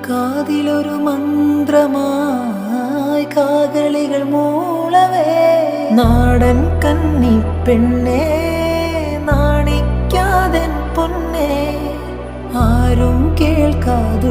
കാതിലൊരു മന്ത്രമായി കാകളികൾ മൂളവേ, നാടൻ കന്നി പെണ്ണേ നാണിക്കാതെൻ പൊന്നേ, ആരും കേൾക്കാതെ